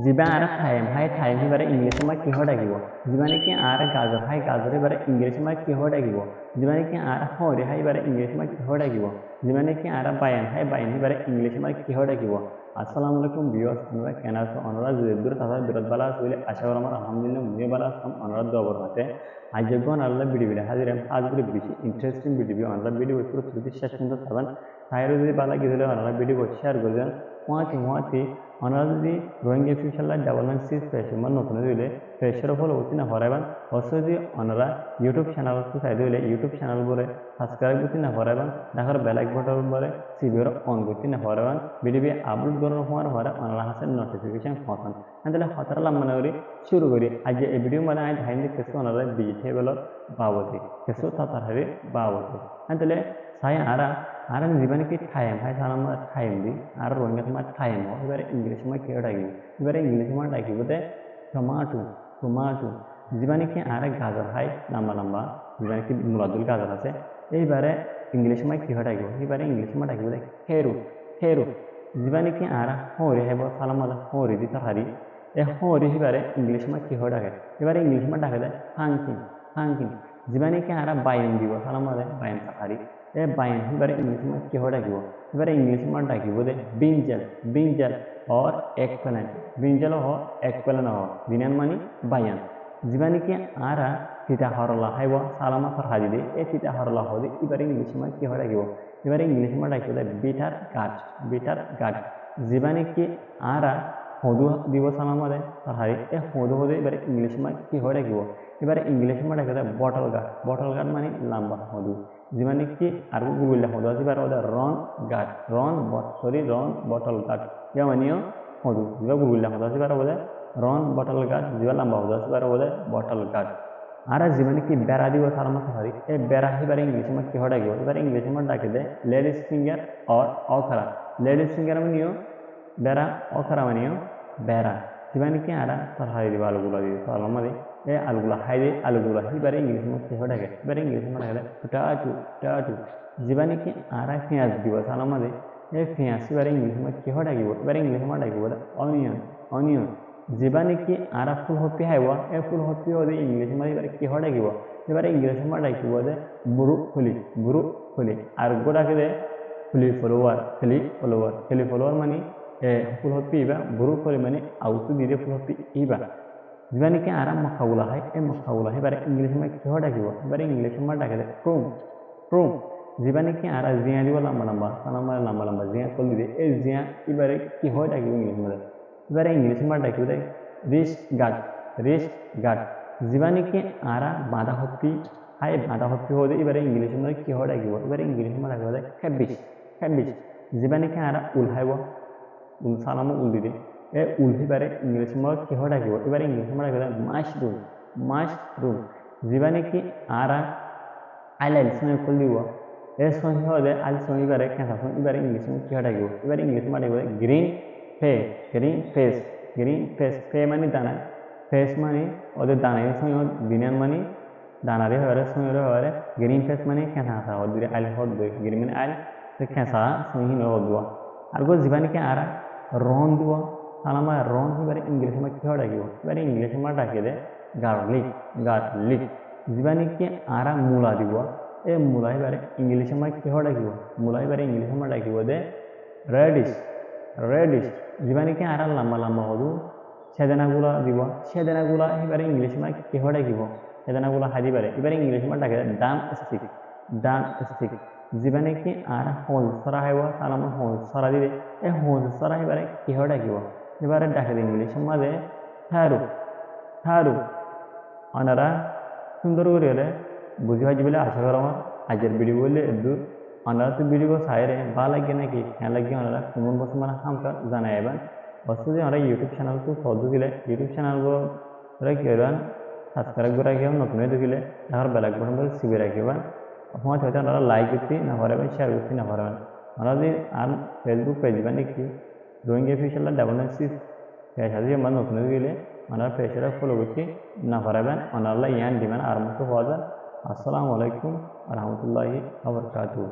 জিবা আর ঠাইম হিবাৰে ইংলিছ মই কিহৰ থাকিব যিবা নেকি আর গাজৰ গাজৰ হিবাৰে ইংলিছ মই কিহৰ থাকিব যিবা নেকি আর হৰি হিবাৰে ইংলিছ মই কিহৰ থাকিব যিবা নেকি আর বায়ান হিবাৰে ইংলিছ মই কিহৰ থাকিব। আসসালামু আলাইকুম ভিউয়ার্স, আপনারা কেন আছো? আপনারা দূরে থাকার বিরত বালা আসলে আশা করি আমার আলহামদুলিল্লাহ মুই বালা আসাম। আপনারা দোয়া বরকাতে আজ যখন আল্লাহ ভিডিও হাজির আজ করে বেশি ইন্টারেস্টিং ভিডিও আল্লাহ ভিডিও পুরো যদি শেষ পর্যন্ত থাকবেন তাহলে যদি বালা গেলে আল্লাহ ভিডিও শেয়ার করে দেন ওয়াতি আপনারা যদি ড্রয়িং অফিসিয়াল ডেভেলপমেন্ট সিরিজ পেয়েছেন বা নতুন দিলে পেজের ফলো করতে না পারবেন অবশ্যই যদি আপনারা ইউটিউব চ্যানেল চাই দিলে ইউটিউব চ্যানেল বলে সাবস্ক্রাইব করতে না পারবেন দেখার বেল আইকন বলে সিবির অন করতে না পারবেন ভিডিও আপলোড করার হওয়ার পরে আপনারা হাতে নোটিফিকেশন পাবেন। তাহলে হতারা মানে করি শুরু করি আজ এই ভিডিও মানে আজ হাইন্দি কিছু আপনারা ভেজিটেবল বাবদে কিছু তাড়াতাড়ি বাবদে তাহলে সাই আর জীবনে কি টাইম সালাম টাইম দি আর রোহিঙ্গা তোমার টাইম এবারে ইংলিশ সময় কেউ ডাকিব এবারে ইংলিশ সময় ডাকিব দে টমাটো জীবনে কি আর গাজর লম্বা লম্বা জীবনে কি মুরাদুল গাজর আছে এইবারে ইংলিশ সময় কি ডাকিব এবারে ইংলিশ সময় ডাকিব দে হেরু জীবনে কি আর হরি হাইব সালাম হরি দি তরকারি এই হরি এবারে ইংলিশ সময় কি ডাকে এবারে ইংলিশ সময় ডাকে দে ফাঙ্কিং জীবনে কি আর বায়ন দিব সালাম বায়ন তরকারি এই বায়ন এবারে ইংলিশ সময় কি ডাকিব এবারে ইংলিশ সময় ডাকিব দে ব্রিঞ্জাল और एगप्लांट ब्रिंजल हो एगप्लांट हो दिनान मानी बायान जीवानी के आरा तीता हरला हाइबो सालामा फरहादी दे ए तीता हरला हो दे इबारे इंग्लिश में की हो डाकिबो इबारे इंग्लिश में डाकिबो दे बिटार गाट जीवानी के आरा होदु दिबो सालामा दे फरहादी ए होदु हो दे इबारे इंग्लिश में की हो डाकिबो इबारे इंग्लिश में डाकिबो दे बटल गाट मानी लंबा होदु जीवानी के आरो गुगुल्ला होदु इबारे ओदा रन बटल गाट या मानियो होदु जिबा गुगुल्ला होदु इबारे ओदा रन बटल गाट जिबा लंबा होदु इबारे ओदा बटल गाट आरा जीवानी की बेरा दिबो सालामा फरहादी ए बेरा इबारे इंग्लिश में की हो डाकिबो इबारे इंग्लिश में डाके दे लेडीज फिंगर और ओखरा लेडीज फिंगर मानियो बेरा ओखरा मानियो बेरा जीवानी की आरा फरहादी दिबा आलुगुला दिबो सालामा दे ए आलुगुला इबारे इंग्लिश में की हो डाके इबारे इंग्लिश में डाके दे पोटैटो जीवानी की आरा पेंयाज दिबो सालामा दे ए पेंयाज इबारे इंग्लिश में की हो डाकिबो इबारे इंग्लिश में डाकिबो दे अनियन जीवानी की आरा फुलकपि हाइबो ए फुलकपि ओदे इंग्लिश में इबारे की हो डाकिबो इबारे इंग्लिश में डाकिबो दे ब्रुकली आर गोडाके दे फ्लावर माने ए फुलकपि इबा ब्रुकली माने आउटु दिरे फुलकपि इबा जीवानी की आरा मखाउला इबारे इंग्लिश में की हो डाकिबो इबारे इंग्लिश में डाके दे ट्रुम जीवानी की आरा जिया दिबो लंबा लंबा जिया कल दिदे ए जिया इबारे की हो डाकिबो इंग्लिश में इबारे इंग्लिश में डाकिबो दे रिस्ट गार्ड जीवानी की आरा बांधा हप्पी हो दे इबारे इंग्लिश में की हो डाकिबो इबारे इंग्लिश में डाकिबो दे कैबिज जीवानी की आरा उल हाइबो उल सालाम उल दिदे ए उल इबारे इंग्लिश में की हो डाकिबो इबारे इंग्लिश में डाकिबो दे माशरूम जीवानी की आरा आइलाइल सय कल दिबो ए सही हो दे आल सही इबारे कैसा इबारे इंग्लिश में की हो डाकिबो इबारे इंग्लिश में डाकिबो दे ग्रीन फे माने दाना फेस माने ओदे दाना सही दिनान माने दाना रे हरे सही रे हरे ग्रीन फेस माने कैसा सा हो दिरे आइल हो दे ग्रीन माने आइल से कैसा सही न हो दुआ आरगो जीवानी के आरा रन दुआ सालामा रन इबारे इंग्लिश में की हो डाकिबो इबारे इंग्लिश में डाके दे गार्लिक जीवानी के आरा मूला दिबो ए मूला इबारे इंग्लिश में की हो डाकिबो मूला इबारे इंग्लिश में डाकिबो दे रेडिश जीवानी के आरा लंबा होदु सेदेनागुला दिबो सेदेनागुला इबारे इंग्लिश में की हो डाकिबो सेदेनागुला हादि इबारे इंग्लिश में डाके दे डाम स्टिक जीवानी की आरा होल सरा हाइबो सालामा होल सरा दिदे ए होल सरा इबारे की हो डाकिबो इबारे डाके दे इंग्लिश में दे थारु अनारा सुंदर করে বুঝি হয় বলে আশা করা আমার আজের ভিডিও বলে দূর আপনারা তো ভিডিও সাইরে ভালো লাগে নাকি হ্যাঁ লাগে আপনারা কমেন্ট বক্সে মানে হামকা জানাইবেন অবশ্যই আমরা ইউটিউব চ্যানেল তো সহজ দিলে ইউটিউব চ্যানেল কি করবেন সাবস্ক্রাইব করে রাখবেন নতুন দিলে আর বেল আইকন বলে সিবি রাখবেন আপনারা হয়তো আপনারা লাইক করতে না পারবেন শেয়ার করতে না পারবেন আমরা যদি আর ফেসবুক পেজ বানিয়ে drawing official development series page আছে আমরা নতুন দিলে আপনারা পেজটা ফলো করতে না পারবেন আপনারা ইয়ান দিবেন আর মতো হওয়া যায়। আসসালামু আলাইকুম ওয়া রাহমাতুল্লাহি ওয়া বারাকাতুহু।